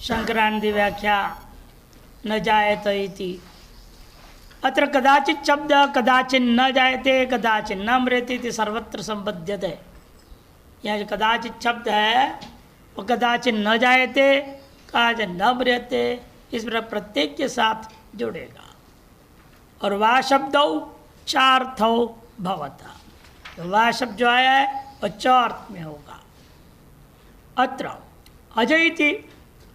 संक्रांति व्याख्या न जायते इति। अत्र कदाचित् शब्द कदाचित् न जायते कदाचित् न म्रियते इति सर्वत्र संबध्यते। यहाँ जो कदाचित् शब्द है वो कदाचित् न जायते कदाचित् न म्रियते इस पर प्रत्येक के साथ जुड़ेगा। और वह शब्दौ चार्थौ भवता, तो वह शब्द जो है वह चार्थ में होगा। अत्र अजयति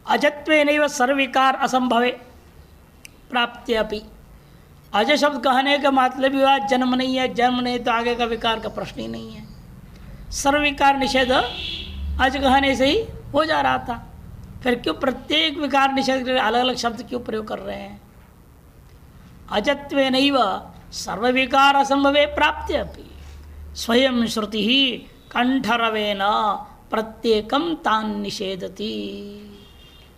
अजत्वेनैव सर्वविकार असंभवे प्राप्ति अपि। अजय शब्द कहने का मतलब हुआ जन्म नहीं है, जन्म नहीं तो आगे का विकार का प्रश्न ही नहीं है। सर्वविकार निषेध अज कहने से ही हो जा रहा था, फिर क्यों प्रत्येक विकार निषेध के अलग अलग शब्द क्यों प्रयोग कर रहे हैं? अजत्वेनैव सर्वविकार असंभवे प्राप्ति अपि स्वयं श्रुति ही कंठरवेन प्रत्येकम तान निषेधति।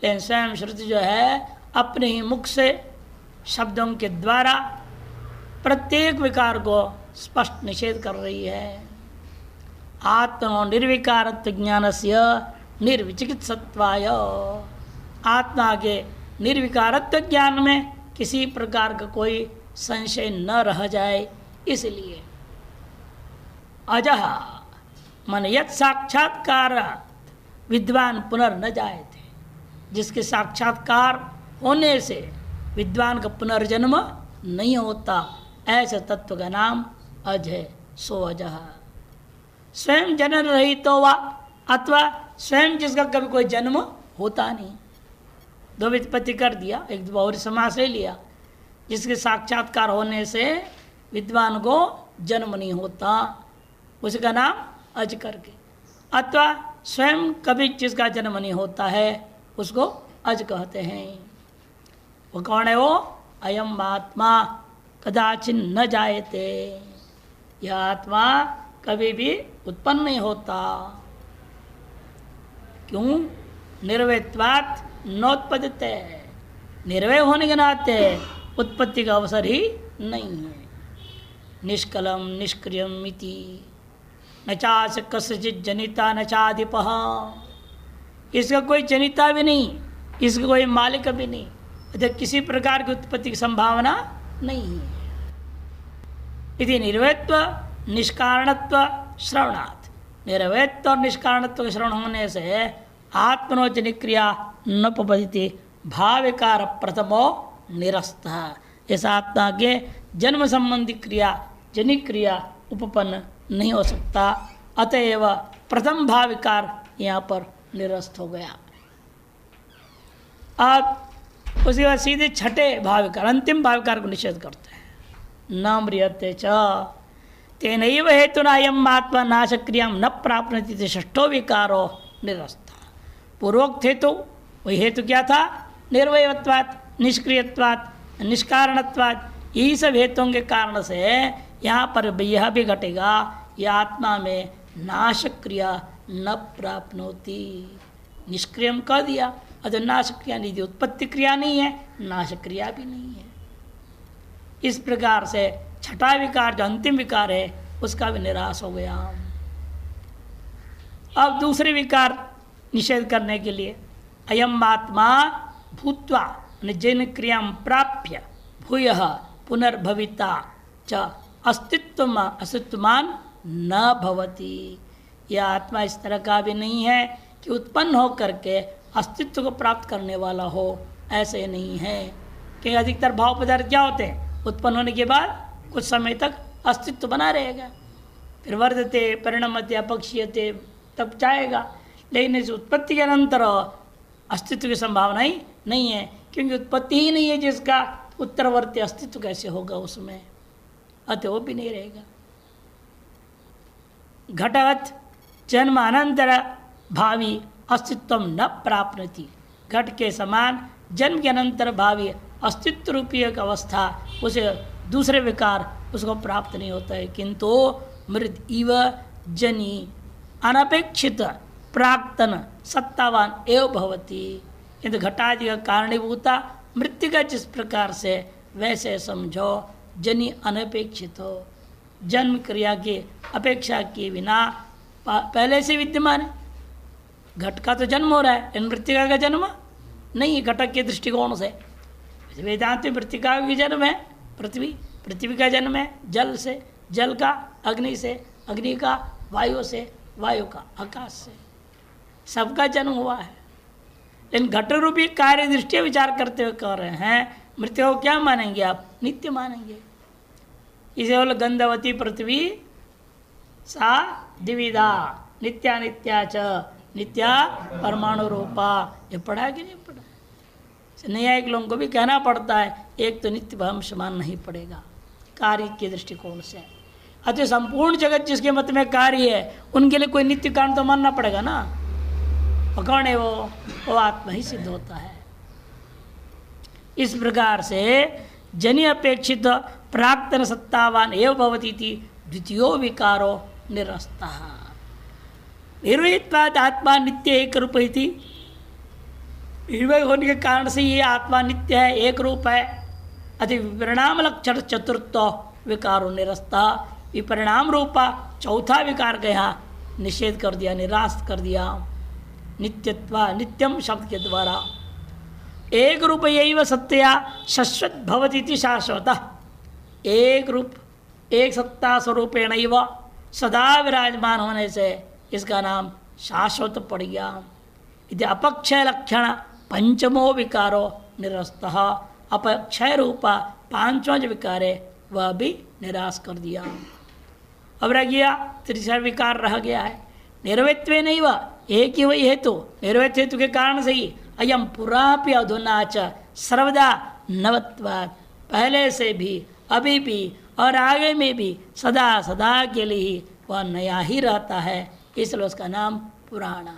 लेकिन स्वयं श्रुति जो है अपने ही मुख से शब्दों के द्वारा प्रत्येक विकार को स्पष्ट निषेध कर रही है। आत्मनो निर्विकारत्व ज्ञानस्य निर्विचिकित्सत्वाय, आत्मा के निर्विकारत्व ज्ञान में किसी प्रकार का कोई संशय न रह जाए इसलिए। अजह मन यत् साक्षात्कार विद्वान पुनर्न जायते, जिसके साक्षात्कार होने से विद्वान का पुनर्जन्म नहीं होता, ऐसे तत्व का नाम अज है। सो अजह स्वयं जन्म रहित तो वा, अथवा स्वयं जिसका कभी कोई जन्म होता नहीं। दो व्युत्पत्ति कर दिया, एक बहुरी समास ले लिया। जिसके साक्षात्कार होने से विद्वान को जन्म नहीं होता उसका नाम अज करके, अथवा स्वयं कभी जिसका जन्म नहीं होता है उसको अज कहते हैं। वो कौन है? वो अयम आत्मा कदाचिन न जायते, यह आत्मा कभी भी उत्पन्न नहीं होता। क्यों? निर्वयत्वात् नोत्पद्यते, निर्वय होने के नाते उत्पत्ति का अवसर ही नहीं है। निष्कलम निष्क्रियम इति न चास कस्यचित् जनिता न चाधिपः, इसका कोई जनिता भी नहीं, इसका कोई मालिक भी नहीं, अतः किसी प्रकार की उत्पत्ति की संभावना नहीं है। यदि निर्वयत्व निष्कारणत्व श्रवणात्, निर्वयत्व और निष्कारणत्व के श्रवण होने से आत्मनोजनिक क्रिया न पपदिति भाविकार प्रथमो निरस्तः। इस आत्मा के जन्म संबंधी क्रिया जनिक क्रिया उपपन्न नहीं हो सकता, अतएव प्रथम भाविकार यहाँ पर निरस्त हो गया। अब उसके बाद सीधे छठे भाविकार अंतिम भाविकार को निषेध करते हैं। न म्रियते च तेनैव हेतुना अयम् आत्मा नाशक्रियां न प्राप्नोति, षष्ठो विकारो निरस्त। पूर्वोक्त हेतु वही हेतु क्या था? निर्वयत्वात् निष्क्रियत्वात् निष्कारणत्वात्, यही सब हेतुओं के कारण से यहाँ पर यह भी घटेगा, यह आत्मा में नाश क्रिया न प्राप्नोति। निष्क्रियम कह दिया, अतः नाश क्रिया नहीं थी, उत्पत्ति क्रिया नहीं है, नाश क्रिया भी नहीं है। इस प्रकार से छठा विकार जो अंतिम विकार है उसका भी निराश हो गया। अब दूसरे विकार निषेध करने के लिए अयम आत्मा भूत्वा जैन क्रिया प्राप्य भूयः पुनर्भविता च अस्तित्वमान न भवति। यह आत्मा इस तरह का भी नहीं है कि उत्पन्न हो करके अस्तित्व को प्राप्त करने वाला हो, ऐसे नहीं है। कि अधिकतर भाव पदार्थ क्या होते हैं? उत्पन्न होने के बाद कुछ समय तक अस्तित्व बना रहेगा, फिर वर्धते परिणमते अपक्षीयते तब जाएगा। लेकिन इस उत्पत्ति के अनंतर अस्तित्व की संभावना ही नहीं है, क्योंकि उत्पत्ति ही नहीं है जिसका उत्तरवर्ती अस्तित्व कैसे होगा उसमें, अतः वो भी नहीं रहेगा। घटवत जन्म अनंतर भावी अस्तित्व न प्राप्नोति, घट के समान जन्म के अनंतर भावी अस्तित्व रूपी एक अवस्था उसे दूसरे विकार उसको प्राप्त नहीं होता है। किंतु मृत इव जनी अनपेक्षित प्राक्तन सत्तावान एवं भवति, किंतु घटादि का कारणीभूता मृत्यु का जिस प्रकार से वैसे समझो जनी अनपेक्षित हो, जन्म क्रिया की अपेक्षा के बिना पहले से विद्यमान है। घट का तो जन्म हो रहा है, मृतिका का जन्म नहीं घटक के दृष्टिकोण से। वेदांत में मृतिका का जन्म है पृथ्वी, पृथ्वी का जन्म है जल से, जल का अग्नि से, अग्नि का वायु से, वायु का आकाश से, सबका जन्म हुआ है। लेकिन घट रूपी कार्य दृष्टि विचार करते हुए कह रहे हैं मृत्यु को क्या मानेंगे आप? नित्य मानेंगे। इसे बोले गंधवती पृथ्वी सा द्विविधा नित्या नित्या च नित्या परमाणु रूपा। ये पढ़ा कि नहीं पढ़ा? न्यायिक लोगों को भी कहना पड़ता है, एक तो नित्य भ्रंश मानना नहीं पड़ेगा कार्य के दृष्टिकोण से। अतः संपूर्ण जगत जिसके मत में कार्य है उनके लिए कोई नित्य कारण तो मानना पड़ेगा ना। और कौन है वो आत्मा ही सिद्ध होता है। इस प्रकार से जनि अपेक्षित प्राक्तन सत्तावान एवं भवती थी द्वितीयो विकारो निरस्तः। निर्वहित्वाद आत्मा नित्य एक रूप ही थी। निर्वय होने के कारण से ये आत्मा नित्य है, एक रूप है। अति विपरिणाम लक्षण चतुर्थ विकारो निरस्तः। विपरिणाम रूपा चौथा विकार का यहाँ निषेध कर दिया, निराश कर दिया। नित्यत्वा नित्यम शब्द के द्वारा एक रूप यही सत्या शाश्वत भवती शाश्वत। एक रूप एक सत्ता स्वरूपेण सदा विराजमान होने से इसका नाम शाश्वत पड़ गया। यदि अपक्षय लक्षण पंचमो विकारो निरस्तः। अपक्षय रूपा पांचवा जो विकार है वह भी निराश कर दिया। अब रह गया तीसरा विकार रह गया है निर्वैत्वे नहीं वह एक ही वही हेतु। निर्वैत्व हेतु के कारण से ही अयम पुरापि अधुना च सर्वदा नवत्वात्। पहले से भी अभी भी और आगे में भी सदा सदा के लिए ही वह नया ही रहता है, इसलिए उसका नाम पुराणा।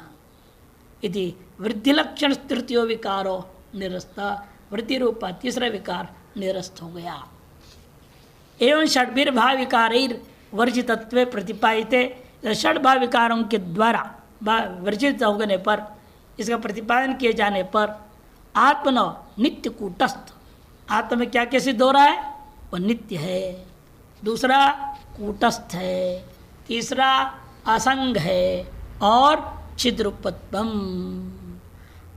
इति वृद्धि लक्षण तृतीयो विकारो निरस्त। वृद्धि रूपा तीसरा विकार निरस्त हो गया। एवं षड्भिर्भाव विकार वर्जितत्व प्रतिपादिते। षड्भाव विकारों के द्वारा वर्जित होने पर, इसका प्रतिपादन किए जाने पर आत्मन नित्य कूटस्थ। आत्मा में क्या क्या सिद्ध हो रहा है? वह नित्य है। दूसरा कूटस्थ है। तीसरा असंग है और छिद्रूपत्वम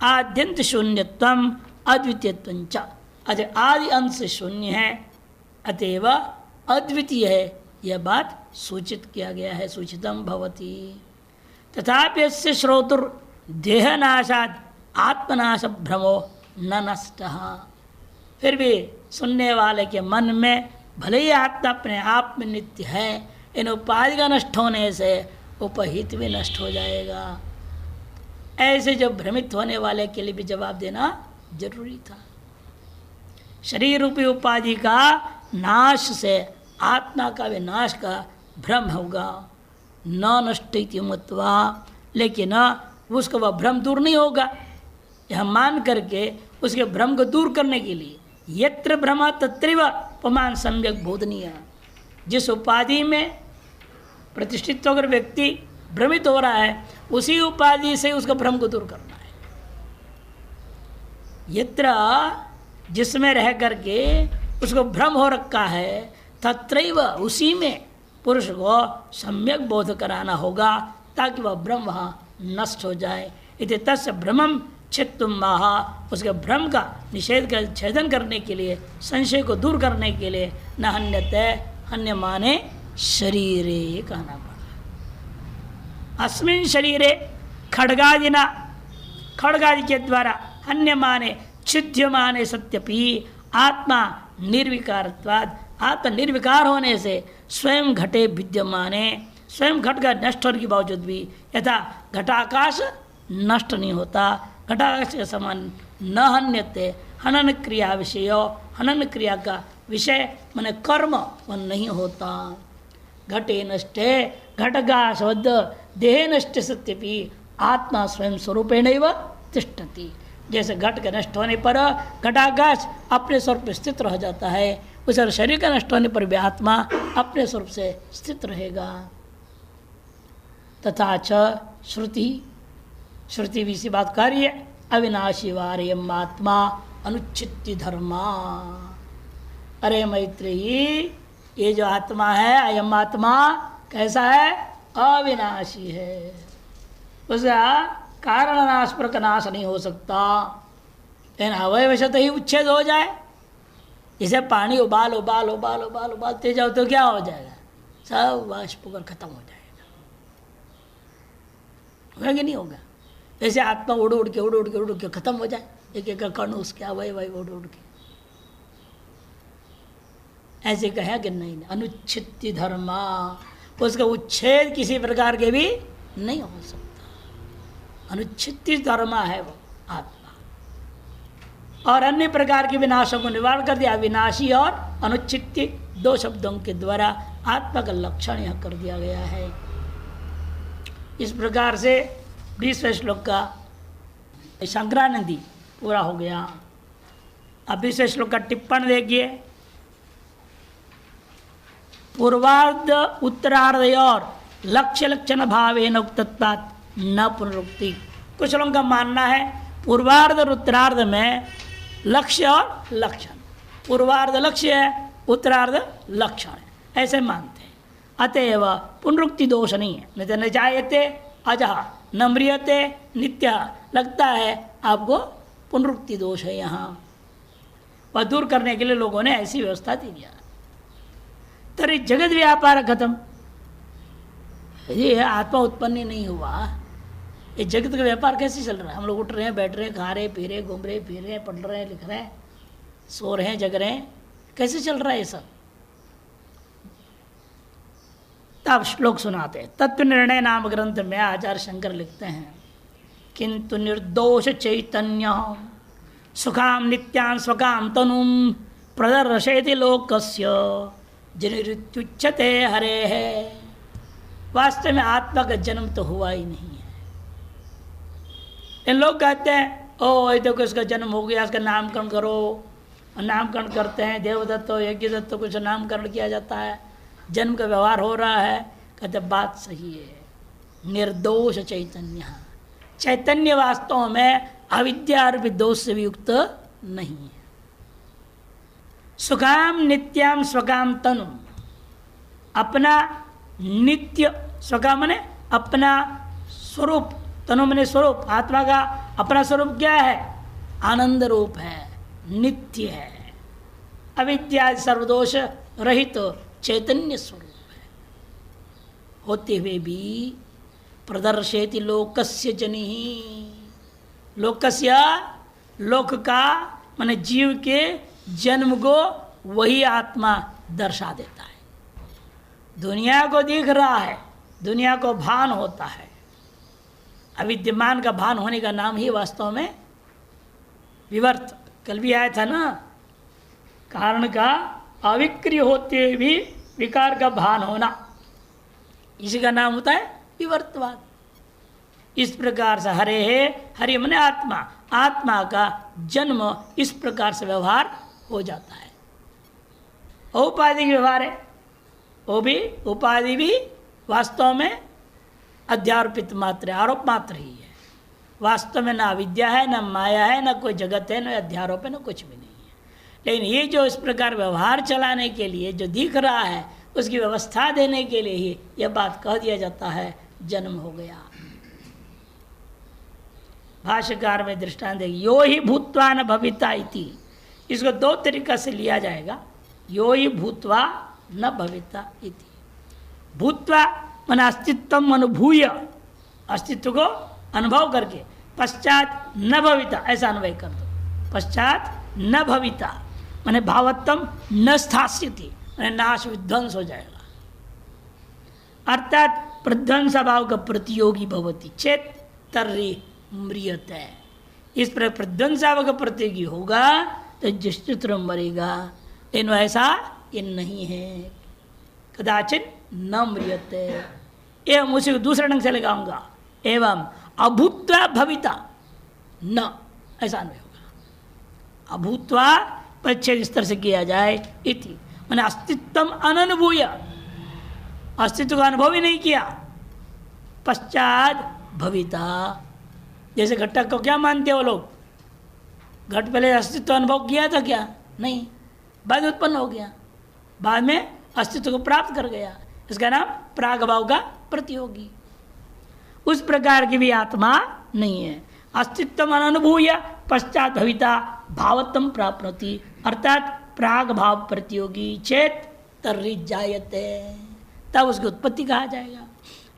आद्यंत शून्यत्वम अद्वितीयत्वं च। आदि अंत से शून्य है अतएव अद्वितीय है, यह बात सूचित किया गया है। सूचितम भवति। तथापि यस्य श्रोतुर देहनाशाद आत्मनाश भ्रमो न नष्टः। फिर भी सुनने वाले के मन में भले ही आत्मा अपने आप में नित्य है, इन उपाधि का नष्ट होने से उपहित भी नष्ट हो जाएगा। ऐसे जब भ्रमित होने वाले के लिए भी जवाब देना जरूरी था। शरीर रूपी उपाधि का नाश से आत्मा का विनाश का भ्रम होगा। न नष्ट इति मत्वा, लेकिन उसका वह भ्रम दूर नहीं होगा। यह मान करके उसके भ्रम को दूर करने के लिए यत्र भ्रम तत्रैव उपमान सम्यक बोधनीय। जिस उपाधि में प्रतिष्ठित होकर व्यक्ति भ्रमित हो रहा है उसी उपाधि से उसका भ्रम को दूर करना है। यत्र जिसमें रह करके उसको भ्रम हो रखा है तत्रैव उसी में पुरुष को सम्यक बोध कराना होगा ताकि वह भ्रम वहाँ नष्ट हो जाए। इति तस्य भ्रमम छित्तुम महा। उसके भ्रम का निषेध कर छेदन करने के लिए, संशय को दूर करने के लिए न हन्यते हन्य माने शरीरे कहना पड़ा। अस्मिन् शरीरे खड्गादिना, खड्गादि के द्वारा हन्य माने छिद्यमाने सत्यपि आत्मा निर्विकारत्वाद। आत्मा निर्विकार होने से स्वयं घटे विद्यमाने, स्वयं घट का नष्ट होने के बावजूद भी यथा घटाकाश नष्ट नहीं होता, घटाकाश के समान न हन्यते। हनन क्रिया विषय, हनन क्रिया का विषय माने कर्म वह नहीं होता। घटे नष्टे घटगाशवद देहे नष्ट सत्यपि आत्मा स्वयं स्वरूपेणैव तिष्ठति। जैसे घट के नष्ट होने पर घटाकाश अपने स्वरूप में स्थित रह जाता है, उसे शरीर का नष्ट होने पर भी आत्मा अपने स्वरूप से स्थित रहेगा। तथा च श्रुति, श्रुति भी इसी बात कार्य अविनाशी वार्यम आत्मा अनुच्छित्ति धर्मा। अरे मैत्रेयी, ये जो आत्मा है अयम आत्मा कैसा है? अविनाशी है। उसका कारण नाश पर का नाश नहीं हो सकता। लेकिन अवयवशत ही उच्छेद हो जाए, जैसे पानी उबालते जाओ तो क्या हो जाएगा, सब वाष्प होकर खत्म हो जाएगा। होगा कि नहीं होगा? वैसे आत्मा उड़ के खत्म हो जाए, एक एक कण उसके अवयव उड़ के। ऐसे कहा कि नहीं, अनुच्छित्ति धर्मा, उसका उच्छेद किसी प्रकार के भी नहीं हो सकता। अनुच्छित्ति धर्मा है वो आत्मा। और अन्य प्रकार के विनाशों को निवारण कर दिया। विनाशी और अनुच्छित्ति दो शब्दों के द्वारा आत्मा का लक्षण यह कर दिया गया है। इस प्रकार से 20वें श्लोक का शंकरानंदी पूरा हो गया। अब 20वें श्लोक का टिप्पण देखिए। पूर्वार्ध उत्तरार्ध और लक्ष्य लक्षण भावेन उक्तत्वात् न पुनरुक्ति। कुछ लोगों का मानना है पूर्वार्ध और उत्तरार्ध में लक्ष्य और लक्षण, पूर्वार्ध लक्ष्य है, उत्तरार्ध लक्षण है, ऐसे मानते हैं। अतएव पुनरुक्ति दोष नहीं है। नहीं तो न जायते अजः न म्रियते नित्य, लगता है आपको पुनरुक्ति दोष है यहाँ, वह दूर करने के लिए लोगों ने ऐसी व्यवस्था दी दिया। तरी जगत व्यापार खत्म। ये आत्मा उत्पन्न नहीं हुआ, ये जगत का व्यापार कैसे चल रहा है? हम लोग उठ रहे हैं, बैठ रहे हैं, खा रहे, पी रहे, घूम रहे, फिर रहे, पढ़ रहे हैं, लिख रहे हैं, सो रहे हैं, जग रहे हैं, कैसे चल रहा है ये सब? तब श्लोक सुनाते हैं। तत्व निर्णय नाम ग्रंथ में आचार्य शंकर लिखते हैं, किंतु निर्दोष चैतन्य सुखाम नित्यान स्वकाम तनुम प्रदर्शयति लोकस्य जनिरुच्यते हरे है। वास्तव में आत्मा का जन्म तो हुआ ही नहीं है। इन लोग कहते हैं ओ ये देखो इसका जन्म हो गया, इसका नामकरण करो, नामकरण करते हैं, देवदत्त यज्ञदत्त कुछ नामकरण किया जाता है, जन्म का व्यवहार हो रहा है। कहते बात सही है, निर्दोष चैतन्य, चैतन्य वास्तव में अविद्या और दोष से भी युक्त नहीं है। सुखाम नित्याम स्वकाम तनु, अपना नित्य, स्वकाम ने अपना स्वरूप, तनु मने स्वरूप, आत्मा का अपना स्वरूप क्या है? आनंद रूप है, नित्य है, अविद्या सर्वदोष रहित तो चैतन्य स्वरूप है। होते हुए भी प्रदर्शयति लोकस्य जनिहि, लोकस्य लोक का माने जीव के जन्म को वही आत्मा दर्शा देता है। दुनिया को दिख रहा है, दुनिया को भान होता है, अविद्यमान का भान होने का नाम ही वास्तव में विवर्त। कल भी आया था ना, कारण का अविक्रिय होते हुए भी विकार का भान होना, इसी का नाम होता है विवर्तवाद। इस प्रकार से हरे है, हरि मने आत्मा, आत्मा का जन्म इस प्रकार से व्यवहार हो जाता है। औपाधिक व्यवहार है, वो भी उपाधि भी वास्तव में अध्यारोपित मात्र, आरोप मात्र ही है। वास्तव में ना विद्या है, ना माया है, ना कोई जगत है, ना अध्यारोप है, ना कुछ भी नहीं है। लेकिन ये जो इस प्रकार व्यवहार चलाने के लिए जो दिख रहा है, उसकी व्यवस्था देने के लिए ही यह बात कह दिया जाता है जन्म हो गया। भाष्यकार में दृष्टांत देखिए, यो ही भूत्वा न भविता इति, इसको दो तरीका से लिया जाएगा। यो ही भूत्वा न भविता इति, भूत्वा मन अस्तित्व अनुभूय, अस्तित्व को अनुभव करके, पश्चात न भविता ऐसा अनुभव कर दो। पश्चात न भविता माने भावत्तम न स्थास्यति, माने नाश विध्वंस हो जाएगा। अर्थात प्रध्वंस भाव का प्रतियोगी भवति चेत तर्हि म्रियते, इस पर प्रध्वंस भाव का प्रतियोगी होगा तो निश्चित मरेगा। लेकिन ऐसा ये नहीं है, कदाचित न म्रियते। एवं उसी को दूसरे ढंग से लगाऊंगा, एवं अभूत्वा भविता न, ऐसा अनुभव होगा। अभूत्वा परिच्छेद इस तरह से किया जाए इति, मैंने अस्तित्व अननुभूय, अस्तित्व का अनुभव ही नहीं किया। पश्चात भविता, जैसे घटक को क्या मानते हैं वो लोग, घट पहले अस्तित्व अनुभव किया था क्या? नहीं, बाद में उत्पन्न हो गया, बाद में अस्तित्व को प्राप्त कर गया, इसका नाम प्रागभाव का प्रतियोगी। उस प्रकार की भी आत्मा नहीं है। अस्तित्व अनुभूय पश्चात भविता भावत्तम प्राप्नोति, अर्थात प्राग भाव प्रतियोगी चेत तर्हि जायते, तब उसकी उत्पत्ति कहा जाएगा।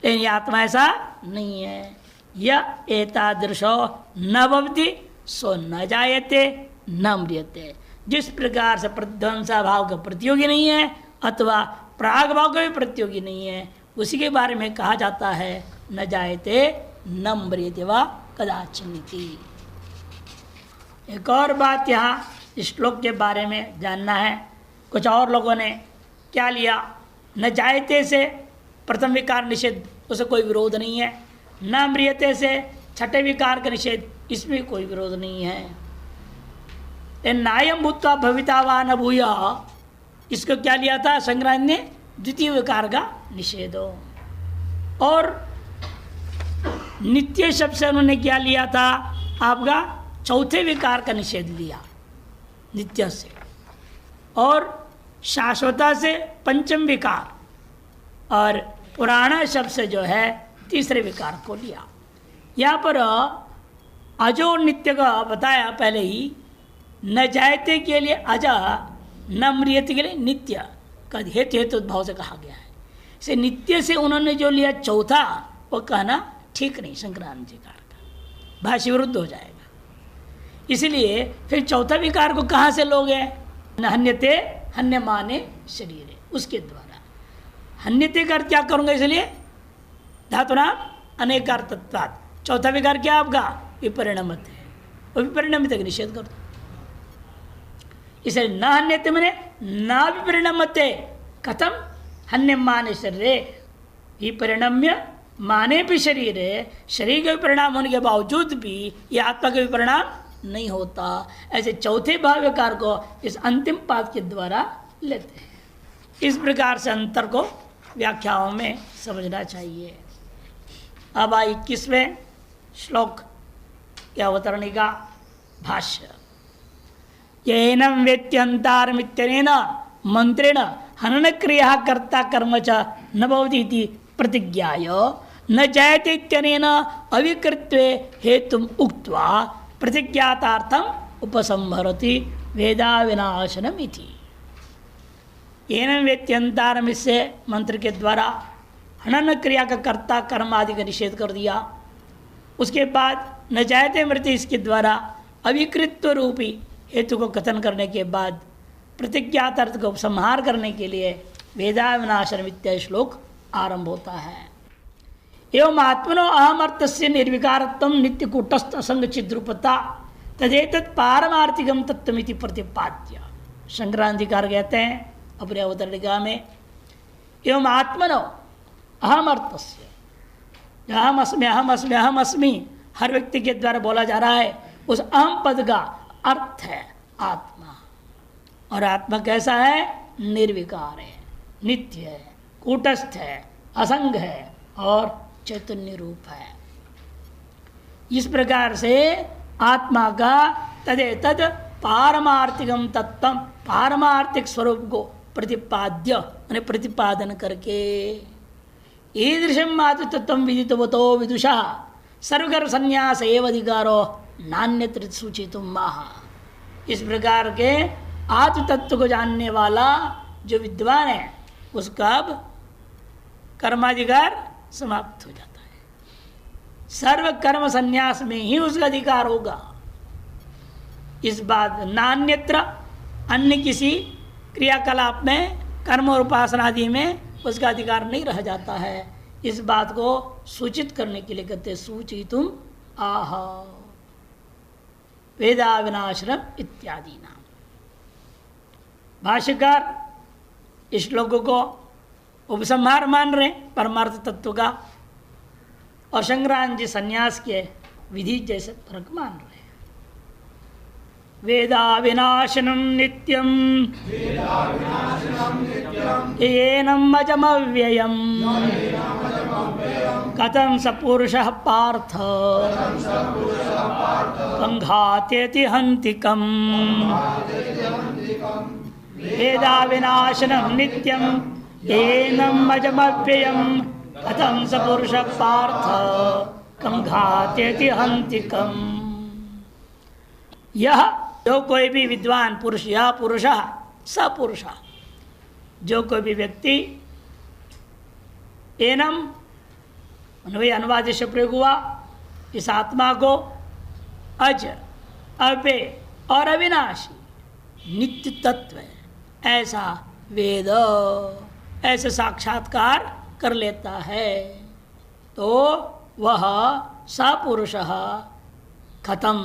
लेकिन ये आत्मा ऐसा नहीं है। यह एतादृशो न भवति सो न जायते न म्रियते। जिस प्रकार से प्रतिध्वंसा भाव का प्रतियोगी नहीं है अथवा प्राग भाव का भी प्रतियोगी नहीं है, उसी के बारे में कहा जाता है न जायते न म्रियते वा कदाचिन्निति। एक और बात यहाँ इस श्लोक के बारे में जानना है। कुछ और लोगों ने क्या लिया, न जायते से प्रथम विकार निषेध, उसे कोई विरोध नहीं है। न म्रियते से छठे विकार का निषेध, इसमें कोई विरोध नहीं है। नायम भूत्वा भविता न भूय, इसको क्या लिया था संग्राम ने, द्वितीय विकार का निषेध। और नित्य शब्द से उन्होंने क्या लिया था, आपका चौथे विकार का निषेध लिया नित्य से, और शाश्वता से पंचम विकार, और पुराना शब्द से जो है तीसरे विकार को लिया। यहाँ पर अजो नित्य का बताया पहले ही, न जायते के लिए अज, न म्रियते के लिए नित्य का हेतु हेतु भाव से कहा गया है। इसे नित्य से उन्होंने जो लिया चौथा, वो कहना ठीक नहीं, शंकराचार्य जी का भाष्य विरुद्ध हो जाएगा। इसलिए फिर चौथा विकार को कहाँ से लोगे, न हन्यते हन्यमाने शरीरे, उसके द्वारा हन्यते कर क्या करूँगा, इसलिए धातुनाम अनेकार्थत्वात्। चौथा विकार क्या आपका, विपरिणमत है, वो विपरिणमित का निषेध कर दो। इसलिए न हन्यते मैंने न विपरिणमते, कथम हन्यमाने शरीरे, विपरिणम्य माने भी शरीर है, शरीर का विपरिणाम होने के बावजूद भी यह आत्मा का विपरिणाम नहीं होता। ऐसे चौथे भाव विकार को इस अंतिम पाद के द्वारा लेते हैं। इस प्रकार से अंतर को व्याख्याओं में समझना चाहिए। अब 21वें श्लोक के अवतरणिका भाष्य। येनं वेत्यंतारमित्यनेन मंत्रेण हनन क्रिया कर्ता कर्म च न भवति इति प्रतिज्ञाय न जायते इत्यनेन अविकृत्वे हेतुम उक्त्वा प्रतिज्ञातार्थम उपसंहरति वेदा विनाशनम इति। येनं वेत्यंतारम, इससे मंत्र के द्वारा हनन क्रिया का कर्ता कर्म आदि का निषेध कर दिया। उसके बाद न जायते मृत्यु, इसके द्वारा अविकृत्व रूपी हेतु को कथन करने के बाद प्रतिज्ञात अर्थ को उपसंहार करने के लिए वेदा विनाशनम इत्यादि श्लोक आरंभ होता है। एवं आत्मनो अहम अर्थस्य निर्विकारत्वं नित्य कूटस्थ असंग चिद्रूपता तदेतत् पारमार्थिकम तत्वमिति प्रतिपाद्य। शंकराचार्य कहते हैं अपने अवतरणिका में, एवं आत्मनो अहम अर्थस्य, अहम अस्मि अहम अस्मि अहम अस्मि हर व्यक्ति के द्वारा बोला जा रहा है, उस अहम पद का अर्थ है आत्मा। और आत्मा कैसा है, निर्विकार है, नित्य है, कूटस्थ है, असंग है और चैतन्य रूप है। इस प्रकार से आत्मा का तदेतद पारमार्थिकम तत्व, पारमार्थिक स्वरूप को प्रतिपाद्य प्रतिपादन करके ईदृशम मातु तत्व विदितवतो विदुषा सर्वकर संन्यास एव अधिकारो नान्यत्र सूचितुम महा। इस प्रकार के आत्म तत्व को जानने वाला जो विद्वान है उसका अब कर्माधिकार समाप्त हो जाता है। सर्व कर्म संन्यास में ही उसका अधिकार होगा। इस बात नान्यत्र, अन्य किसी क्रियाकलाप में, कर्म और उपासना आदि में उसका अधिकार नहीं रह जाता है। इस बात को सूचित करने के लिए कहते सूचितुम आह वेदा विनाशनम इत्यादि नाम। भाष्यकार इस श्लोक को उपसंहार मान रहे परमार्थ तत्व का, और शंकराचार्य जी संन्यास के विधि जैसे फर्क मान रहे। वेदा विनाशनम नित्यम येनम अजमव्ययम कथम स पुरुषः पार्थ संघातेति हन्तिकम्। वेदा विनाशनम नित्यम येनम अजमव्ययम कथम स पुरुषः पार्थ संघातेति हन्तिकम्। यह जो कोई भी विद्वान पुरुष, यह पुरुष स पुरुष, जो कोई भी व्यक्ति, एनम वही अनुवाद से प्रयोग हुआ, इस आत्मा को अज, अव्यय और अविनाशी नित्य तत्व है ऐसा वेद, ऐसे साक्षात्कार कर लेता है, तो वह सपुरुष कथम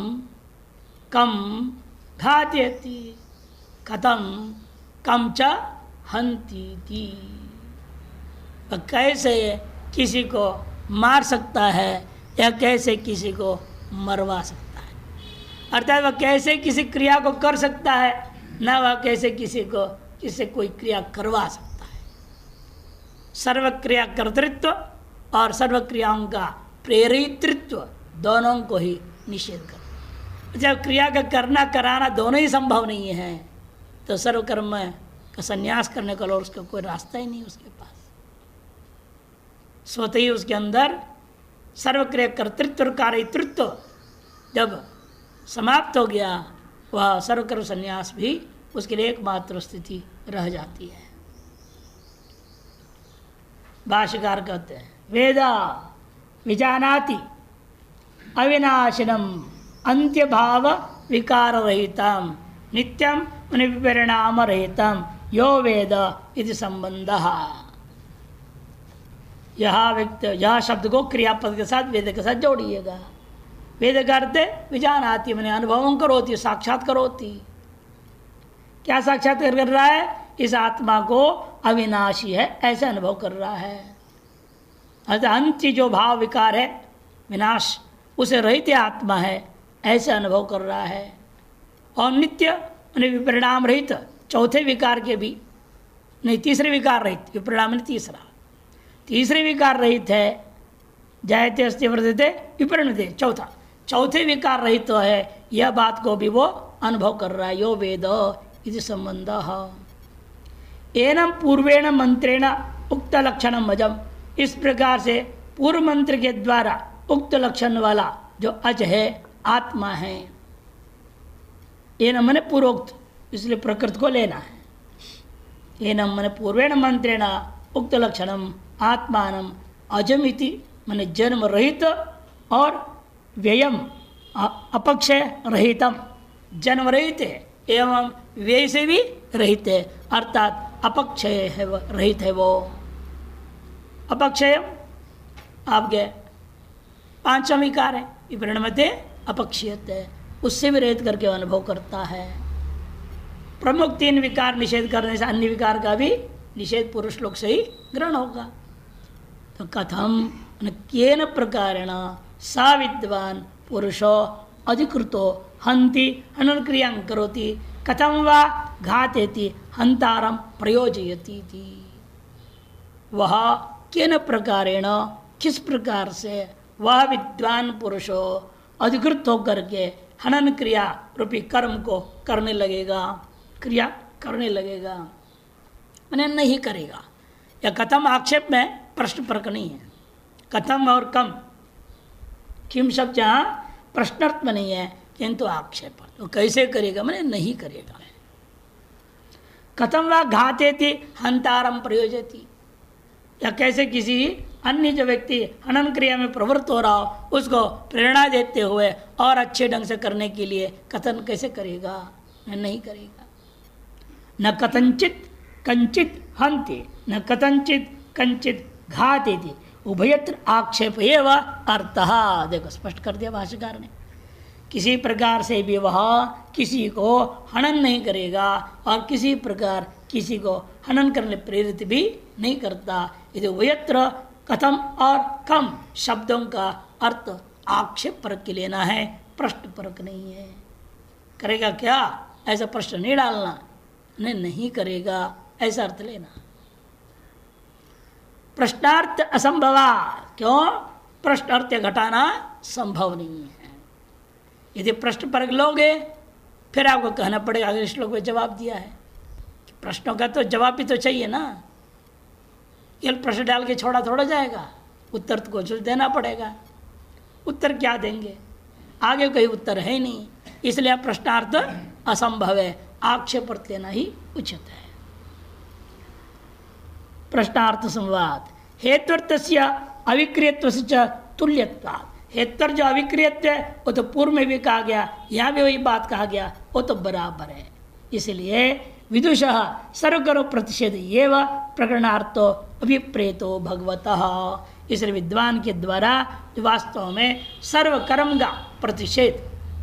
कम घातयति कथम कम च हंतीति, कैसे किसी को मार सकता है या कैसे किसी को मरवा सकता है, अर्थात वह कैसे किसी क्रिया को कर सकता है, न वह कैसे किसी को किससे कोई क्रिया करवा सकता है। सर्वक्रिया कर्तृत्व और सर्वक्रियाओं का प्रेरितृत्व दोनों को ही निषेध कर, जब क्रिया का करना कराना दोनों ही संभव नहीं है तो सर्वकर्म का संन्यास करने का और उसका कोई रास्ता ही नहीं उसके पास। स्वतः ही उसके अंदर सर्वक्रिया कर्तृत्व और कार्यतृत्व जब समाप्त हो गया, वह सर्वकर्म संन्यास भी उसके लिए एकमात्र स्थिति रह जाती है। भाष्यकार कहते हैं वेदा विजानाति अविनाशिनम अंत्य भाव विकार रहितम नित्यम परिणाम रहितम यो वेद इति संबंधः। यह शब्द को क्रियापद के साथ वेद के साथ जोड़िएगा। वेद का अर्थ विजानाति मैंने अनुभवं करोति, साक्षात करोति। क्या साक्षात्कार कर रहा है? इस आत्मा को अविनाशी है ऐसा अनुभव कर रहा है, अर्थात अंत्य जो भाव विकार है विनाश उसे रहित आत्मा है ऐसे अनुभव कर रहा है, और नित्य विपरिणाम रहित, चौथे विकार के भी नहीं, तीसरे विकार रहित, विपरिणाम नहीं तीसरे विकार रहित है, जायते अस्ति वर्धते विपरिणते, चौथे विकार रहित तो है, यह बात को भी वो अनुभव कर रहा है। यो वेद इति संबंधः। एनम पूर्वेण मंत्रेण उक्त लक्षणम अजम, इस प्रकार से पूर्व मंत्र के द्वारा उक्त लक्षण वाला जो अज है आत्मा है, एनम मैंने पूर्वोक्त, इसलिए प्रकृति को लेना है। एनम मैंने पूर्वेण मंत्रेण उक्त लक्षणम आत्मानम अजमिति मैंने जन्म रहित और व्ययम अपक्षय रहितम, जन्म रहित है एवं व्यय से भी रहित है, अर्थात अपक्षय है रहित है वो। अपक्षय आपके पांचवा विकार है, विपरिणमते अपक्षीयत है, उससे भी रहित करके अनुभव करता है। प्रमुख तीन विकार निषेध करने से अन्य विकार का भी निषेध पुरुष लोग से ही ग्रहण होगा। तो कथम केन प्रकारेण सा विद्वान पुरुषो अधिकृतो हंति हननक्रियां करोति कथम वा घातेति हंतारम प्रयोजयति थी। वह केन प्रकारेण किस प्रकार से वह विद्वान पुरुषो अधिकृत होकर के हनन क्रिया रूपी कर्म को करने लगेगा, क्रिया करने लगेगा, मैंने नहीं करेगा। या कथम आक्षेप में प्रश्न परक नहीं है, कथम और कम किम शब्द यहाँ प्रश्नार्थ में नहीं है किंतु आक्षेप, तो कैसे करेगा मैंने नहीं करेगा। कथम वा घातेति हंतारम प्रयोजति, या कैसे किसी अन्य जो व्यक्ति हनन क्रिया में प्रवृत्त हो रहा हो उसको प्रेरणा देते हुए और अच्छे ढंग से करने के लिए कथन कैसे करेगा, नहीं करेगा। न कथंचित कंचित हंति न कथंचित कंचित घातेति उभयत्र आक्षेप एव अर्थः। देखो स्पष्ट कर दिया भाष्यकार ने, किसी प्रकार से भी वह किसी को हनन नहीं करेगा और किसी प्रकार किसी को हनन करने प्रेरित भी नहीं करता। यदि उभयत्र कथम और कम शब्दों का अर्थ आक्षेप परक के लेना है, प्रश्न परक नहीं है। करेगा क्या ऐसा प्रश्न नहीं डालना, नहीं करेगा ऐसा अर्थ लेना। प्रश्नार्थ असंभवा, क्यों? प्रश्न अर्थ घटाना संभव नहीं है। यदि प्रश्न परक लोगे फिर आपको कहना पड़ेगा, अगले श्लोक में जवाब दिया है, प्रश्नों का तो जवाब भी तो चाहिए ना, केवल प्रश्न डाल के छोड़ा थोड़ा जाएगा, उत्तर तो कुछ देना पड़ेगा। उत्तर क्या देंगे? आगे कोई उत्तर है नहीं, इसलिए प्रश्नार्थ असंभव है, आक्षेप अर्थ लेना ही उचित है। प्रश्नार्थ संवाद हेत्वर्थस्य अविक्रियत्वस्य च तुल्यत्वात्, हेत्वर जो अविक्रियत्व है वो तो पूर्व में भी कहा गया, यहाँ भी वही बात कहा गया, वो तो बराबर है। इसलिए विदुषः सर्वकर्म प्रतिषेध एव प्रकरणार्थो अभिप्रेतो भगवतः, इसलिए विद्वान के द्वारा वास्तव में सर्वकर्म का प्रतिषेध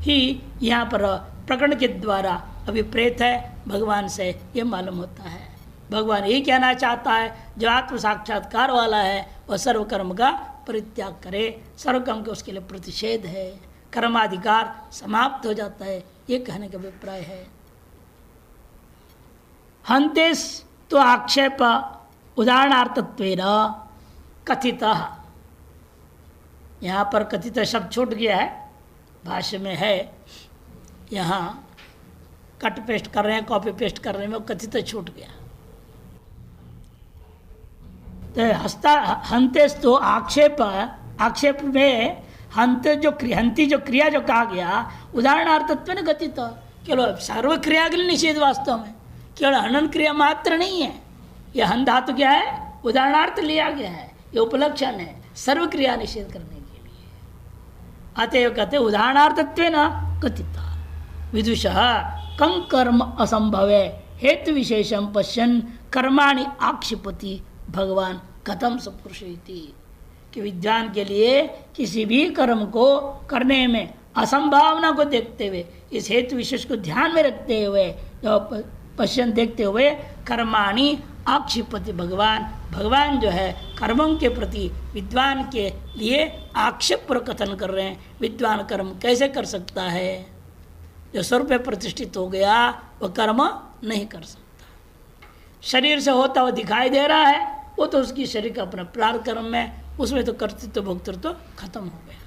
ही यहाँ पर प्रकरण के द्वारा अभिप्रेत है भगवान से, ये मालूम होता है। भगवान यही कहना चाहता है जो आत्म साक्षात्कार वाला है वह सर्वकर्म का परित्याग करे, सर्वकर्म के उसके लिए प्रतिषेध है, कर्माधिकार समाप्त हो जाता है, ये कहने का अभिप्राय है। हंतेस तो आक्षेप उदाहरणार्थत्वेन कथितः, यहाँ पर कथित शब्द छूट गया है, भाष्य में है, यहाँ कट पेस्ट कर रहे हैं, कॉपी पेस्ट कर रहे हैं, वो कथित छूट गया। तो हंतेस तो आक्षेप में हंती जो क्रिया जो कहा गया उदाहरणार्थत्व न कथित, केवल सर्व क्रिया के लिए निषेध, वास्तव में केवल हनन क्रिया मात्र नहीं है, यह हन धातु क्या है, उदाहरणार्थ लिया गया है, ये उपलक्षण है सर्व क्रिया निषेध करने के लिए। अतएव कहते उदाहरणार्थत्व न कथित विदुषः कं कर्म असंभव हेतु विशेषम पश्यन् कर्माणि आक्षिपति भगवान कथम सपुरुषेति, कि विद्वान के लिए किसी भी कर्म को करने में असंभावना को देखते हुए, इस हेतु विशेष को ध्यान में रखते हुए, पश्चिम देखते हुए कर्माणि आक्षिपति भगवान जो है कर्मों के प्रति विद्वान के लिए आक्षेप पर कथन कर रहे हैं। विद्वान कर्म कैसे कर सकता है, जो स्वर पे प्रतिष्ठित हो गया वह कर्म नहीं कर सकता, शरीर से होता हुआ दिखाई दे रहा है, वो तो उसकी शरीर का अपना प्रारब्ध कर्म है, उसमें तो कर्तृत्व भोक्तृत्व तो खत्म हो गया।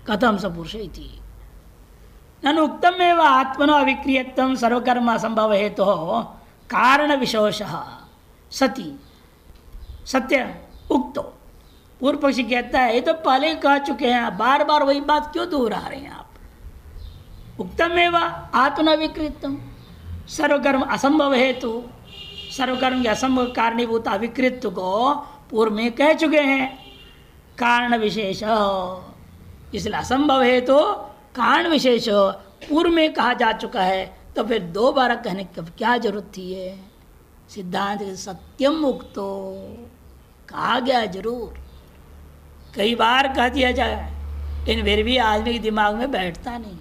कथम सपुरुषेति ननु उक्तम एवं आत्मनो अविक्रियत्वं सर्वकर्म असंभव हेतु तो कारण विशेषः सति सत्य उक्तो। पूर्व पक्षी कहता है ये तो पहले कह चुके हैं, बार बार वही बात क्यों दोहरा रहे हैं आप। उक्तम एवं आत्मनो अविक्रियत्वं सर्वकर्म असंभव हेतु, सर्वकर्म के असंभव कारणीभूत अविकृत को पूर्व में कह चुके हैं। कारण विशेष इसलिए असंभव है तो कारण विशेष पूर्व में कहा जा चुका है, तो फिर दोबारा कहने की क्या जरूरत थी है। सिद्धांत सत्यम उक्तो कहा गया, जरूर कई बार कह दिया जाए, लेकिन फिर भी आदमी के दिमाग में बैठता नहीं है।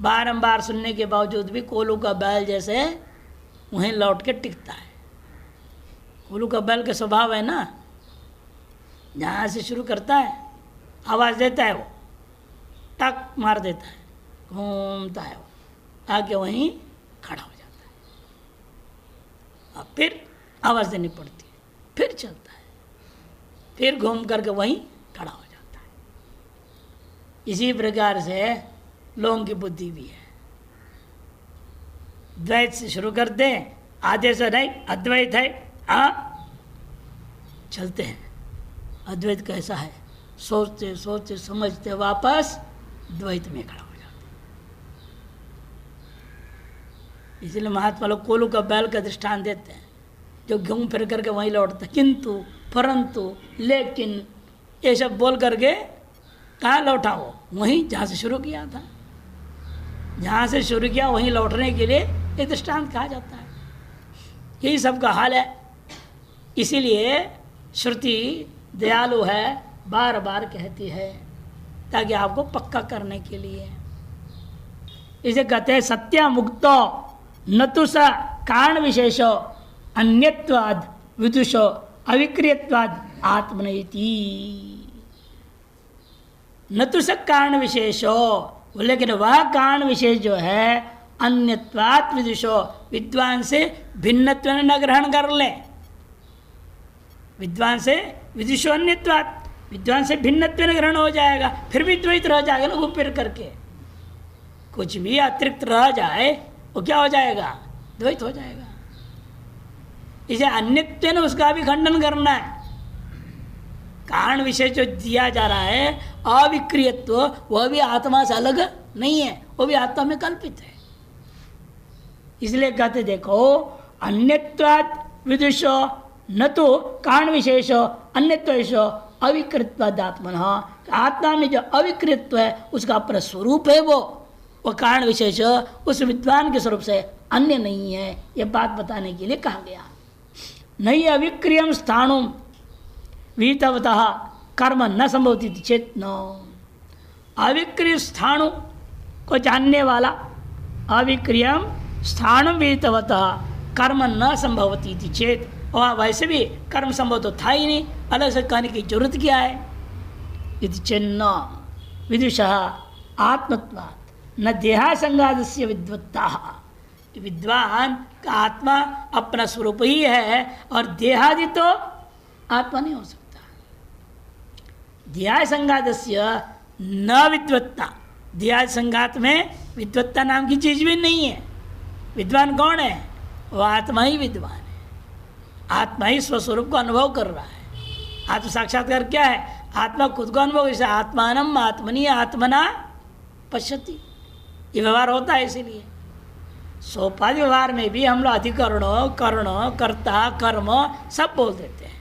बारंबार सुनने के बावजूद भी कोलू का बैल जैसे वहीं लौट के टिकता है। कोलू का बैल का स्वभाव है ना, जहाँ से शुरू करता है आवाज़ देता है, वो टक मार देता है, घूमता है, वो आके वहीं खड़ा हो जाता है, अब फिर आवाज़ देनी पड़ती है, फिर चलता है, फिर घूम करके वहीं खड़ा हो जाता है। इसी प्रकार से लोगों की बुद्धि भी है। द्वैत से शुरू करते हैं, आधे से नहीं अद्वैत है, चलते हैं। अद्वैत कैसा है, सोचते सोचते समझते वापस द्वैत में खड़ा हो जाते। इसलिए महात्मा लोग कोलू का बैल का दृष्टांत देते हैं, जो घूम फिर करके वहीं लौटता, किंतु परंतु लेकिन ये सब बोल करके कहाँ लौटा, वो वहीं जहाँ से शुरू किया था, जहाँ से शुरू किया वहीं लौटने के लिए ये दृष्टांत कहा जाता है। यही सबका हाल है। इसीलिए श्रुति दयालु है, बार बार कहती है ताकि आपको पक्का करने के लिए। इसे कहते हैं सत्य मुक्तो न तो स कारण विशेषो अन्यत्वाद विदुषो अविक्रियत्वाद आत्मनयति। न तो स कारण विशेषो, लेकिन वह कारण विशेष जो है अन्यत्वात् विदुषो, विद्वान से भिन्नत्व न ग्रहण कर ले। विद्वान से विदुषो अन्यत्वात्, विद्वान से भिन्नत्व न ग्रहण हो जाएगा, फिर भी द्वैत रह जाएगा ना, घूम फिर करके कुछ भी अतिरिक्त रह जाए वो क्या हो जाएगा, द्वैत हो जाएगा। इसे अन्यत्व ने उसका भी खंडन करना है। कारण विशेष जो दिया जा रहा है अविक्रियत्व, वह भी आत्मा से अलग नहीं है, वो भी आत्मा में कल्पित है। इसलिए कहते देखो अन्यत्वात् विदुषो न तो कारण विशेष अन्यत्वेश अविकृतत्वादात्मनः, आत्मा में जो अविकृतत्व है उसका अपना स्वरूप है, वो कारण विशेष उस विद्वान के स्वरूप से अन्य नहीं है। यह बात बताने के लिए कहा गया। नहीं अविक्रियम स्थाणु विहितवतः कर्म न संभवती चेत न, अविक्रिय स्थाणु को जानने वाला अविक्रियम स्थाणु विहितवतः कर्म न संभवती चेत, और वैसे भी कर्म संभव तो था ही नहीं, अलग से कहने की जरूरत क्या है। यदि चिन्ह विदुषः आत्मत्वात् न देहासंगादस्य विद्वत्ता, विद्वान का आत्मा अपना स्वरूप ही है और देहादि तो आत्मा नहीं हो सकता। देहादि संगादस्य न विद्वत्ता, देहादि संगात में विद्वत्ता नाम की चीज भी नहीं है। विद्वान कौन है? वो आत्मा ही विद्वान है, आत्मा ही स्वस्वरूप को अनुभव कर रहा है। आत्म साक्षात्कार क्या है? आत्मा खुद को अनुभव, जैसे आत्मानम आत्मनि आत्मना पश्यति, ये व्यवहार होता है। इसीलिए सोपाधि व्यवहार में भी हम लोग अधिकरण कर्ण कर्ता कर्म सब बोल देते हैं।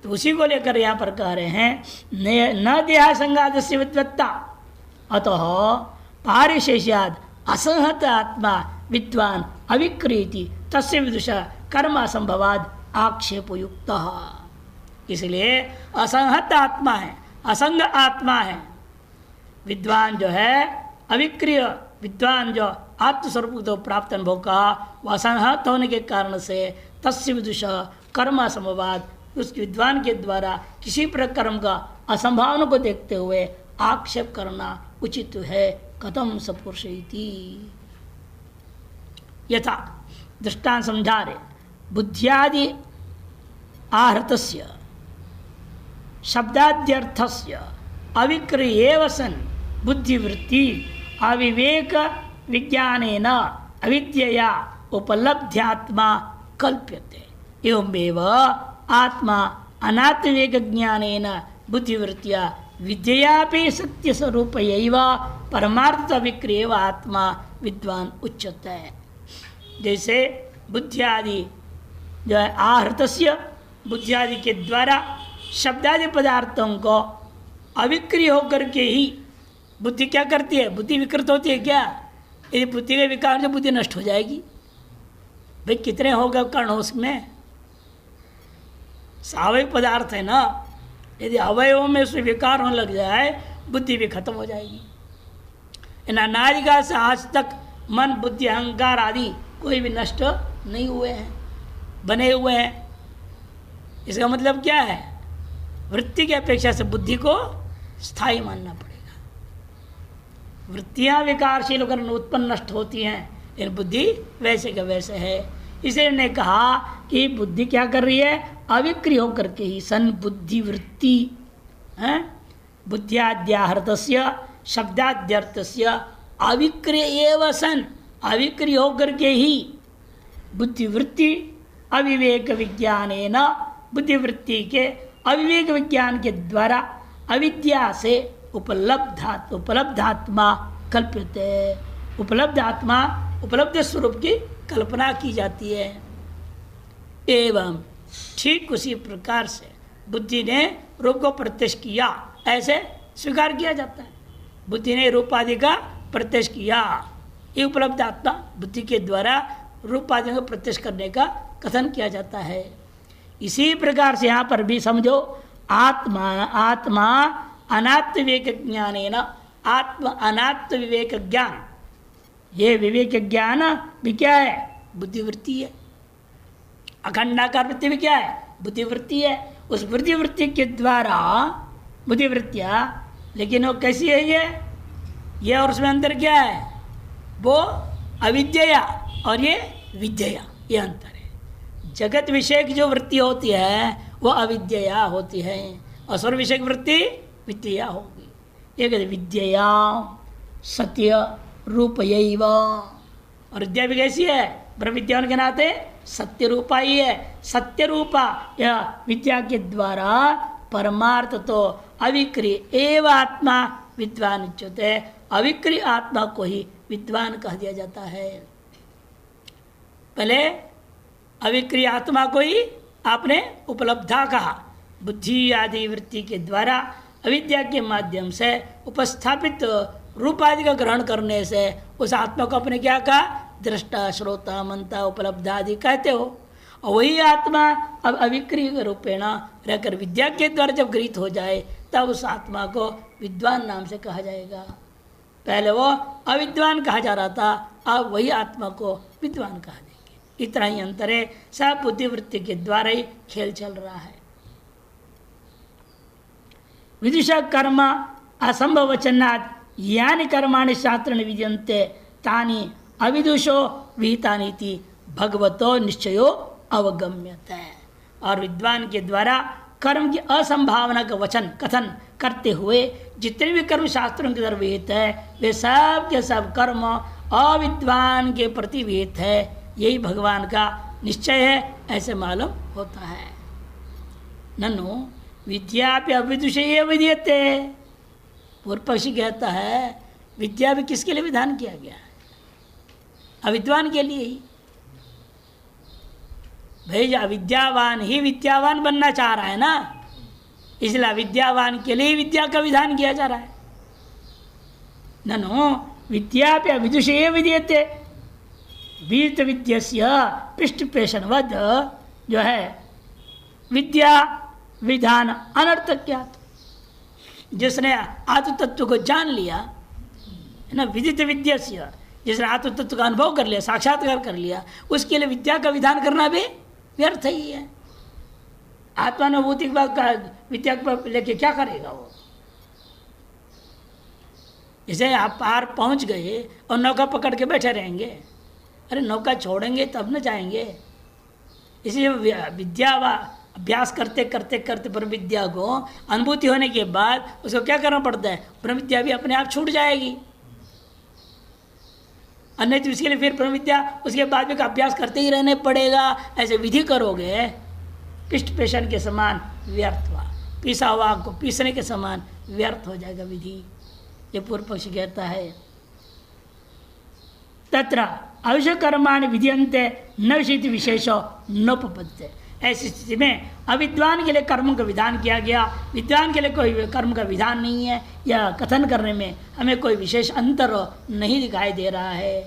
तो उसी को लेकर यहाँ पर कह रहे हैं न देहा संगादस्य विद्वत्ता अतः पारिशेष्याद असंहत आत्मा विद्वान अविक्रीति तस्य विदुषा कर्म असंभवाद आक्षेपयुक्त। इसलिए असंहत आत्मा है, असंग आत्मा है। विद्वान जो है अविक्रिय, विद्वान जो आत्मस्वरूप तो प्राप्त अनुभव का वह असंहत होने के कारण से तस्य विदुषा कर्म असंभवाद, उस विद्वान के द्वारा किसी प्रकार कर्म का असंभावना को देखते हुए आक्षेप करना उचित है। कथम सपुरुषेति, यथा दृष्टांत समझा रहे, बुद्ध्यादि आहृतस्य शब्दाद्यर्थस्य अविक्रियेव सन् बुद्धिवृत्ति अविवेक विज्ञानेन अविद्यया उपलब्ध्यात्मा कल्प्यते। एवमेव आत्मा अनात्मविवेक ज्ञानेन बुद्धिवृत्तिया विद्ययापि सत्य स्वरूपयैव परमार्थ अविक्रियेव आत्मा विद्वान उच्यते। जैसे बुद्धियादि जो है आहृतस्य, बुद्धियादि के द्वारा शब्दादि पदार्थों को अविक्रिय होकर के ही बुद्धि क्या करती है? बुद्धि विकृत होती है क्या? यदि बुद्धि के विकार से बुद्धि नष्ट हो जाएगी। भाई कितने हो गए कर्ण उसमें? स्वाभाविक पदार्थ है ना, यदि अवयवों में उसमें विकार होने लग जाए बुद्धि भी खत्म हो जाएगी। इन अनादिकाल से आज तक मन बुद्धि अहंकार आदि कोई भी नष्ट नहीं हुए हैं, बने हुए हैं। इसका मतलब क्या है? वृत्ति की अपेक्षा से बुद्धि को स्थायी मानना पड़ेगा। वृत्तियां विकारशील होकर उत्पन्न नष्ट होती हैं, लेकिन बुद्धि वैसे का वैसे है। इसलिए ने कहा कि बुद्धि क्या कर रही है? अविक्रिय होकर के ही सन बुद्धिवृत्ति है, बुद्धियाद्याहृतस्य शब्दाद्यर्थस्य अविक्रिय सन, अविक्रिय होकर के ही बुद्धिवृत्ति अविवेक विज्ञानेन, बुद्धिवृत्ति के अविवेक विज्ञान के द्वारा अविद्या से उपलब्धात्मा कल्प्यते। उपलब्ध आत्मा, उपलब्ध स्वरूप की कल्पना की जाती है। एवं ठीक उसी प्रकार से बुद्धि ने रूप को प्रत्यक्ष किया, ऐसे स्वीकार किया जाता है। बुद्धि ने रूप आदि का प्रत्यक्ष किया, ये उपलब्ध आत्मा बुद्धि के द्वारा रूप आदि को प्रत्यक्ष करने का कथन किया जाता है। इसी प्रकार से यहाँ पर भी समझो, आत्मा अनात्म विवेक ज्ञानेन, आत्म अनात्म विवेक ज्ञान, ये विवेक ज्ञान भी क्या है? बुद्धिवृत्ति है। अखंडाकार वृत्ति भी क्या है? बुद्धिवृत्ति है। उस बुद्धिवृत्ति के द्वारा बुद्धिवृत्तियाँ, लेकिन वो कैसी है? ये और उसमें अंतर क्या है? वो अविद्या और ये विद्या, ये अंतर है। जगत विषय की जो वृत्ति होती है वो अविद्या होती है, और स्वर विषय की वृत्ति विद्या होगी। ये कहते विद्या सत्य रूपयैव, और विद्या भी कैसी है? ब्रह्म विद्या के नाते सत्य रूपा ही है। सत्य रूपा यह विद्या के द्वारा परमार्थ तो अविक्रिय एवं आत्मा विद्वान उच्यते, अविक्रिय आत्मा को ही विद्वान कह दिया जाता है। पहले अविक्रिय आत्मा को ही आपने उपलब्धा कहा, बुद्धि आदि वृत्ति के द्वारा अविद्या के माध्यम से उपस्थापित रूप आदि का ग्रहण करने से उस आत्मा को आपने क्या कहा, दृष्टा श्रोता मनता उपलब्ध आदि कहते हो। और वही आत्मा अब अविक्रिय रूपेण रहकर विद्या के द्वारा जब गृहीत हो जाए तब उस आत्मा को विद्वान नाम से कहा जाएगा। पहले वो अविद्वान कहा जा रहा था, अब वही आत्मा को विद्वान कहा देंगे। इतना ही अंतर है, सब बुद्धिवृत्ति के द्वारा ही खेल चल रहा है। विदुषा कर्म असंभव वचनात् यानि कर्माणि शास्त्राणि विद्यन्ते तानि अविदुषो विहितानीति भगवतो निश्चयो अवगम्यते। और विद्वान के द्वारा कर्म की असंभावना का वचन कथन करते हुए जितने भी कर्म शास्त्रों के द्वारा विहित है वे सब के सब कर्म अविद्वान के प्रति विहित है, यही भगवान का निश्चय है, ऐसे मालूम होता है। ननु विद्यापि अविदुषे विधीयते। पूर्व पक्षी कहता है विद्या भी किसके लिए विधान किया गया है, अविद्वान के लिए ही। भाई अविद्यावान ही विद्यावान बनना चाह रहा है ना, इसलिए विद्यावान के लिए विद्या का विधान किया जा रहा है। ननु विद्यापि अविदुषे विधीयते। विदित विद्यस्य पृष्ठपेशनवद जो है विद्या विधान अनर्थक्यात्। जिसने आत्म तत्व को जान लिया है ना, विदित विद्यस्य, जिसने आत्म तत्व का अनुभव कर लिया, साक्षात्कार कर लिया, उसके लिए विद्या का विधान करना भी व्यर्थ ही है। आत्मानुभूति के बाद विद्या को लेके क्या करेगा वो। जैसे आप पार पहुंच गए और नौका पकड़ के बैठे रहेंगे, अरे नौका छोड़ेंगे तब न जाएंगे। इसलिए विद्या अभ्यास करते करते करते ब्रह्म विद्या को अनुभूति होने के बाद उसको क्या करना पड़ता है, ब्रह्म विद्या भी अपने आप छूट जाएगी। अन्य तो इसके लिए फिर ब्रह्म विद्या उसके बाद भी अभ्यास करते ही रहने पड़ेगा। ऐसे विधि करोगे पिष्ट पेशन के समान व्यर्थ हुआ, पीसा हुआ को पीसने के समान व्यर्थ हो जाएगा विधि, ये पूर्व पक्ष कहता है। तत्र अवश्य कर्माणि विधीयन्ते न विषयति विशेषो नोपपद्यते। ऐसी स्थिति में अविद्वान के लिए कर्म का विधान किया गया, विद्वान के लिए कोई कर्म का विधान नहीं है, या कथन करने में हमें कोई विशेष अंतर नहीं दिखाई दे रहा है।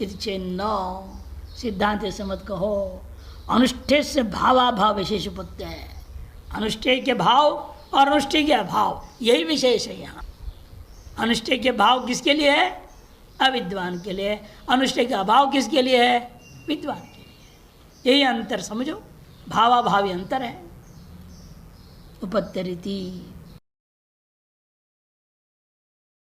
इति चेन्न सिद्धांत से मत कहो, अनुष्ठेय से भावाभाव विशेष उपत्य है। अनुष्ठेय के भाव और अनुष्ठेय के अभाव यही विशेष है यहाँ। अनुष्ठेय के भाव किसके लिए है, अविद्वान के लिए। अनुष्ठेय का अभाव किसके लिए है, विद्वान के लिए। यही अंतर समझो, भावाभावी अंतर है। उपत्य रीति